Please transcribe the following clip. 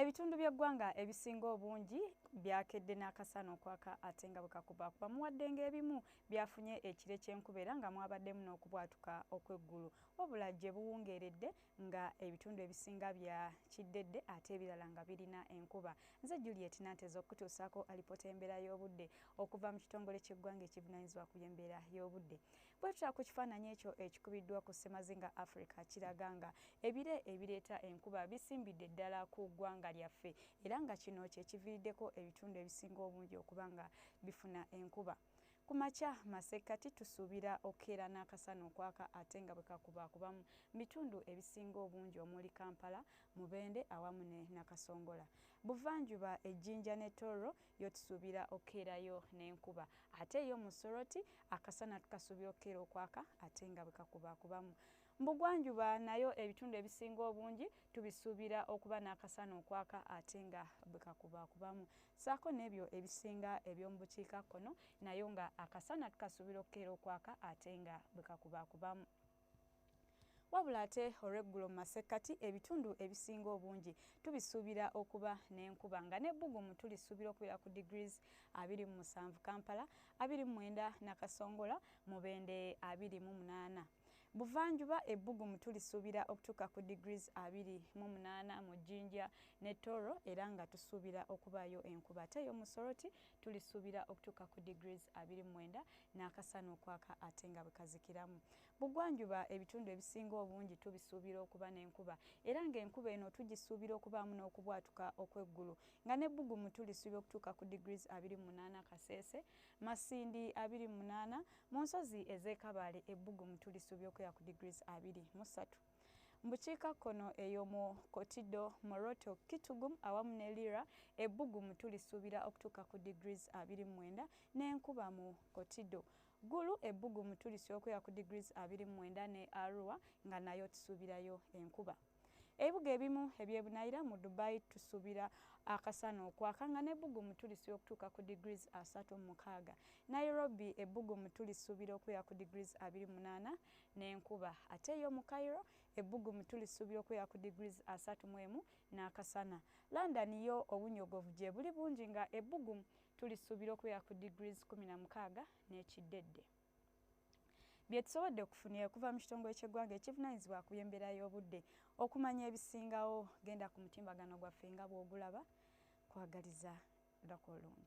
Ebitundu by'eggwanga ebisinga obungi byakedde n'akasana okwaka ate nga bwekakubakuba muwadde ng'ebimu byafunye ekire ky'enkuba era nga mwabaddemu n'okubwatuka okw'eggulu wabula gye buwungeeredde nga ebitundu ebisinga bya kiddedde ate ebirala nga birina enkuba. Nze Juliet Nanteza okutuusaako alipoota embeera y'obudde okuva mu kitongole ky'eggwanga ekivunaanyizibwa ku by'embeera y'obudde. Bwe tutaba ku kifaananyi ekyo ekikubiddwa ku Ssemazinga Africa kiraga nga ebire ebireeta enkuba bisimbidde ddala ku ggwanga lyaffe era nga kino kye kiviiriddeko ebitundu ebisinga obungi okuba nga bifuna enkuba. Ku makya masekkati tusuubira okkeera n'akasana okwaka ate nga bwe kakubakubamu bitundu ebisinga obungi omuli Kampala, Mubende awamu ne Nakasongola. Buvanjuba ejjinja ne Tororo yo tusuubira okkeerayo n'enkuba ate yo mu Soroti akasana tukasuubira okkeera okwaka ate nga bwe kakubakubamu. Mbugwanjuba nayo ebitundu ebisinga obungi tubisuubira okuba n'akasana okwaka ate nga bwe kakubakubamu. Saako n'ebyo ebisinga eby'omu bukiikakkono nayo nga akasana tukasuubira okkeera okwaka ate nga bwe kakubakubamu. Wabula ate olw'eggulo mu masekkati ebitundu ebisinga obungi tubisuubira okuba n'enkuba nga n'ebbugumu tulisuubira okubeera ku degrees 27 Kampala, 29 Nakasongola, Mubende 28. Buvanjuba ebbugumu tulisuubira okutuuka ku degrees 28 mu Jjinja ne Tororo era nga tusuubira okubaayo enkuba ate yo mu Soroti tulisuubira okutuuka ku degrees 29 n'akasana okwaka ate nga bwe kazikiramu. Bugwanjuba ebitundu ebisinga obungi tubisuubira okuba n'enkuba era ng'enkuba eno tugisuubira okubaamu n'okubwatuka okw'eggulu nga n'ebbugumu tulisuubira okutuuka ku degrees 28 Kasese, Masindi 28, mu nsozi ez'e Kabale ebbugumu tulisuubira okubeera ku degrees 23. Mu bukiikakkono eyo mu Kotido, Moroto, Kitgum awamu ne Lira ebbugumu tulisuubira okutuuka ku degrees 29 n'enkuba mu Kotido. Gulu ebbugumu tulisuubira okubeera ku degrees 29 ne Arua nga nayo tusuubirayo enkuba. Ebibuga ebimu eby'ebunaayira mu Dubai tusuubira akasana okwaka nga n'ebbugumu tulisuubira okutuuka ku degrees 36. Nairobi ebbugumu tulisuubira okubeera ku degrees 28 n'enkuba ate yo mu Cairo ebbugumu tulisuubira okubeera ku degrees 31 n'akasana. London yo obunyogovu gye buli bungi nga ebbugumu tulisuubira okubeera ku degrees 16 n'ekiddedde. Bye tusobodde okufunira okuva mu kitongole ky'eggwanga ekivunaanyizibwa ku by'embeera y'obudde. Okumanya ebisingawo genda ku mutimbagano gwaffe nga bw'ogulaba kwagaliza lunaku olungi.